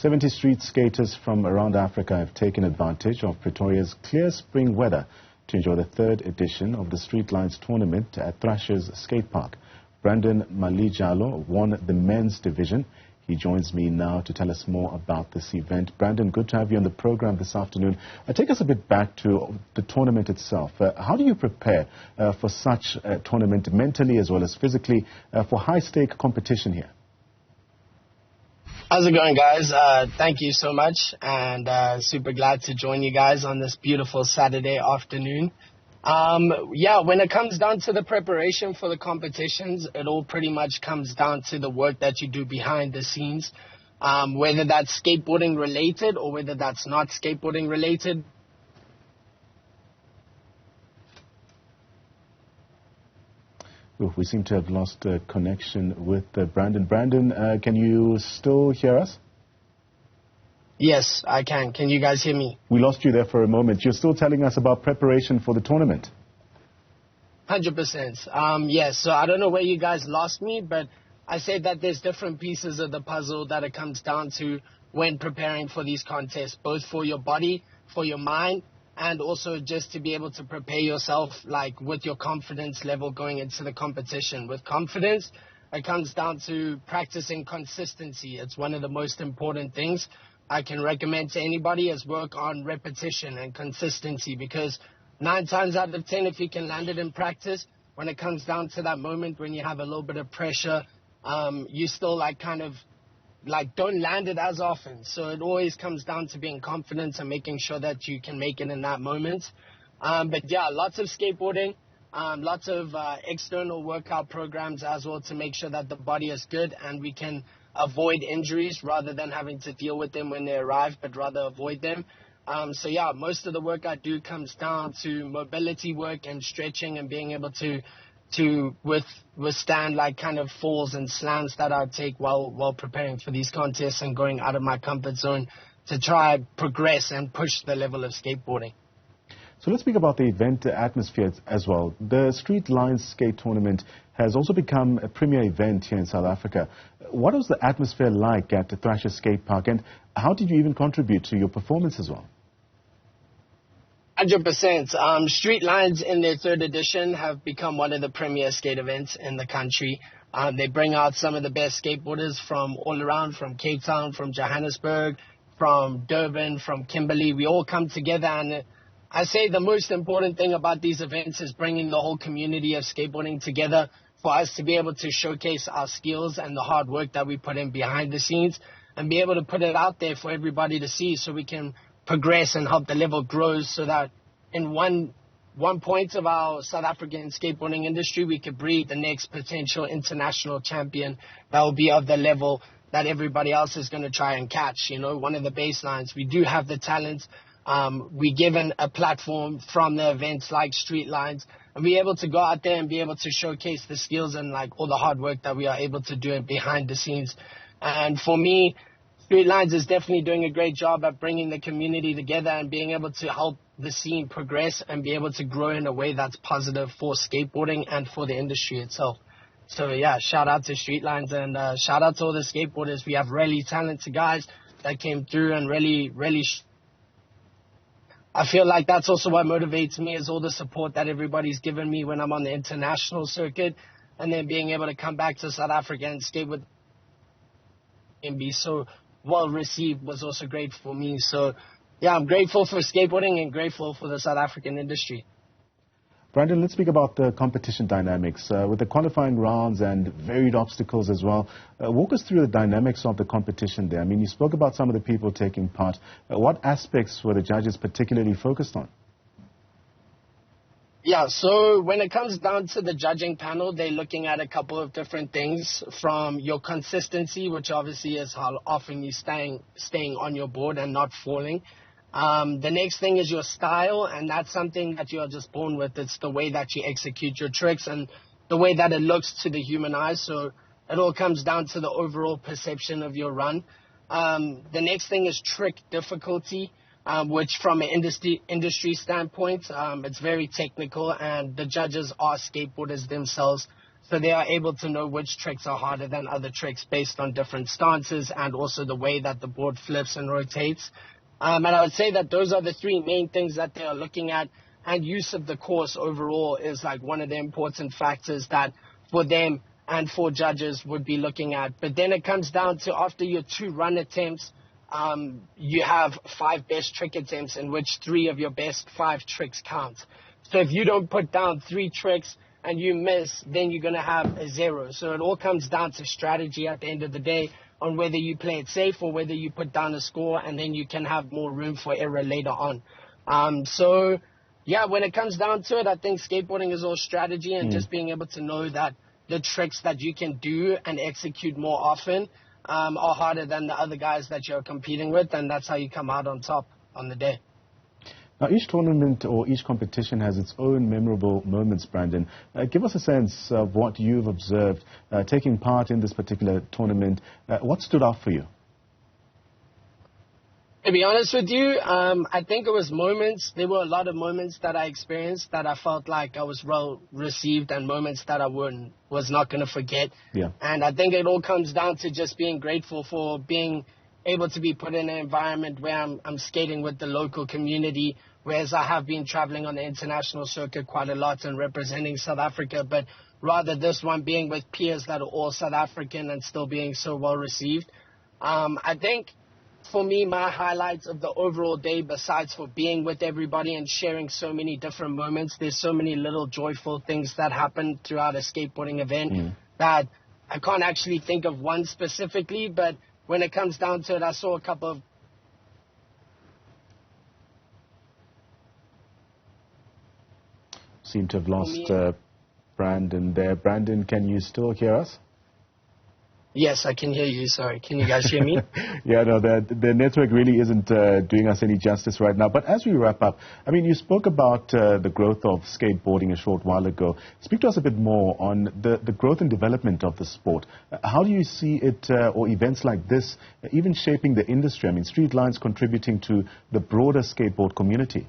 70 street skaters from around Africa have taken advantage of Pretoria's clear spring weather to enjoy the third edition of the Street Lines tournament at Thrashers Skatepark. Brandon Valjalo won the men's division. He joins me now to tell us more about this event. Brandon, good to have you on the program this afternoon. Take us a bit back to the tournament itself. How do you prepare for such a tournament mentally as well as physically for high-stake competition here? How's it going, guys? Thank you so much, and super glad to join you guys on this beautiful Saturday afternoon. When it comes down to the preparation for the competitions, it all pretty much comes down to the work that you do behind the scenes, whether that's skateboarding related or whether that's not skateboarding related. We seem to have lost connection with Brandon. Brandon, can you still hear us? Yes, I can. Can you guys hear me? We lost you there for a moment. You're still telling us about preparation for the tournament. 100%. Yes, so I don't know where you guys lost me, but I said that there's different pieces of the puzzle that it comes down to when preparing for these contests, both for your body, for your mind, and also just to be able to prepare yourself like with your confidence level going into the competition. With confidence, it comes down to practicing consistency. It's one of the most important things I can recommend to anybody is work on repetition and consistency, because 9 times out of 10, if you can land it in practice, when it comes down to that moment when you have a little bit of pressure, you still don't land it as often. So it always comes down to being confident and making sure that you can make it in that moment. But yeah, lots of skateboarding, lots of external workout programs as well to make sure that the body is good and we can avoid injuries rather than having to deal with them when they arrive, but rather avoid them. So yeah, most of the work I do comes down to mobility work and stretching and being able to withstand like kind of falls and slams that I take while preparing for these contests and going out of my comfort zone to try progress and push the level of skateboarding. So let's speak about the event atmosphere as well. The Street Lines Skate Tournament has also become a premier event here in South Africa. What was the atmosphere like at the Thrashers Skatepark, and how did you even contribute to your performance as well? 100%. Street Lines in their 3rd edition have become one of the premier skate events in the country. They bring out some of the best skateboarders from all around, from Cape Town, from Johannesburg, from Durban, from Kimberley. We all come together, and I say the most important thing about these events is bringing the whole community of skateboarding together for us to be able to showcase our skills and the hard work that we put in behind the scenes and be able to put it out there for everybody to see so we can progress and help the level grow, so that in one point of our South African skateboarding industry, we could breed the next potential international champion that will be of the level that everybody else is going to try and catch. You know, one of the baselines. We do have the talent. We're given a platform from the events like Street Lines, and be able to go out there and be able to showcase the skills and like all the hard work that we are able to do behind the scenes. And for me, Street Lines is definitely doing a great job at bringing the community together and being able to help the scene progress and be able to grow in a way that's positive for skateboarding and for the industry itself. So yeah, shout out to Street Lines, and shout out to all the skateboarders. We have really talented guys that came through and really I feel like that's also what motivates me, is all the support that everybody's given me when I'm on the international circuit, and then being able to come back to South Africa and skate with and be so well received was also great for me. So yeah, I'm grateful for skateboarding and grateful for the South African industry. Brandon, let's speak about the competition dynamics. With the qualifying rounds and varied obstacles as well, walk us through the dynamics of the competition there. I mean, you spoke about some of the people taking part. What aspects were the judges particularly focused on? Yeah, so when it comes down to the judging panel, they're looking at a couple of different things, from your consistency, which obviously is how often you're staying on your board and not falling. The next thing is your style, and that's something that you are just born with. It's the way that you execute your tricks and the way that it looks to the human eye. So it all comes down to the overall perception of your run. The next thing is trick difficulty, which from an industry standpoint, it's very technical, and the judges are skateboarders themselves. So they are able to know which tricks are harder than other tricks based on different stances and also the way that the board flips and rotates. And I would say that those are the three main things that they are looking at. And use of the course overall is like one of the important factors that for them and for judges would be looking at. But then it comes down to after your 2 run attempts, you have 5 best trick attempts in which 3 of your best 5 tricks count. So if you don't put down 3 tricks and you miss, then you're going to have a 0. So it all comes down to strategy at the end of the day on whether you play it safe or whether you put down a score, and then you can have more room for error later on. So, yeah, when it comes down to it, I think skateboarding is all strategy and just being able to know that the tricks that you can do and execute more often are harder than the other guys that you're competing with, and that's how you come out on top on the day. Now, each tournament or each competition has its own memorable moments, Brandon. Give us a sense of what you've observed taking part in this particular tournament. What stood out for you? To be honest with you, I think it was moments. There were a lot of moments that I experienced that I felt like I was well received, and moments that I was not going to forget. Yeah. And I think it all comes down to just being grateful for being able to be put in an environment where I'm skating with the local community, whereas I have been traveling on the international circuit quite a lot and representing South Africa, but rather this one being with peers that are all South African and still being so well received. I think for me, my highlights of the overall day, besides for being with everybody and sharing so many different moments, there's so many little joyful things that happen throughout a skateboarding event that I can't actually think of one specifically, but when it comes down to it, I saw a couple of... Seem to have lost Brandon there. Brandon, can you still hear us? Yes, I can hear you. Sorry. Can you guys hear me? Yeah, no, the network really isn't doing us any justice right now. But as we wrap up, I mean, you spoke about the growth of skateboarding a short while ago. Speak to us a bit more on the growth and development of the sport. How do you see it, or events like this, even shaping the industry? I mean, street lines contributing to the broader skateboard community.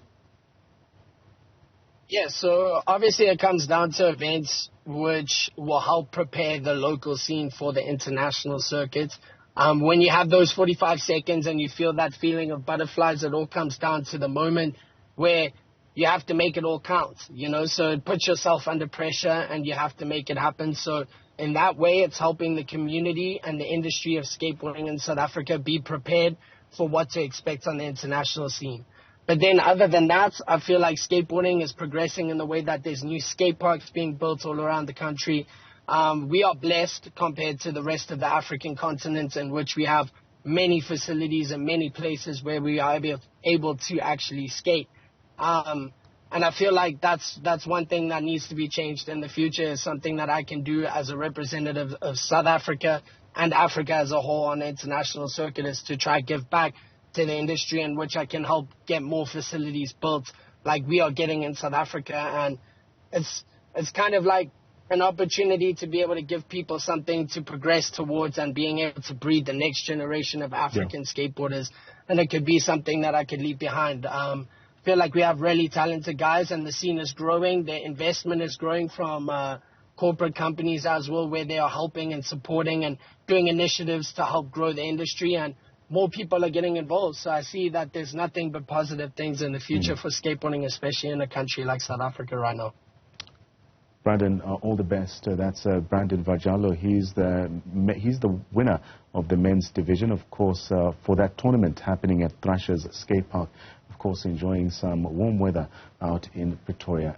Yeah, so obviously it comes down to events which will help prepare the local scene for the international circuits. When you have those 45 seconds and you feel that feeling of butterflies, it all comes down to the moment where you have to make it all count, you know, so it puts yourself under pressure and you have to make it happen. So in that way, it's helping the community and the industry of skateboarding in South Africa be prepared for what to expect on the international scene. But then other than that, I feel like skateboarding is progressing in the way that there's new skate parks being built all around the country. We are blessed compared to the rest of the African continent, in which we have many facilities and many places where we are able to actually skate. And I feel like that's one thing that needs to be changed in the future, is something that I can do as a representative of South Africa and Africa as a whole on the international circuit, is to try to give back to the industry, in which I can help get more facilities built like we are getting in South Africa. And it's kind of like an opportunity to be able to give people something to progress towards and being able to breed the next generation of African skateboarders. And it could be something that I could leave behind. I feel like we have really talented guys, and the scene is growing. The investment is growing from corporate companies as well, where they are helping and supporting and doing initiatives to help grow the industry, and more people are getting involved. So I see that there's nothing but positive things in the future for skateboarding, especially in a country like South Africa right now. Brandon, all the best. That's Brandon Valjalo. He's the winner of the men's division, of course, for that tournament happening at Thrashers Skatepark. Of course, enjoying some warm weather out in Pretoria.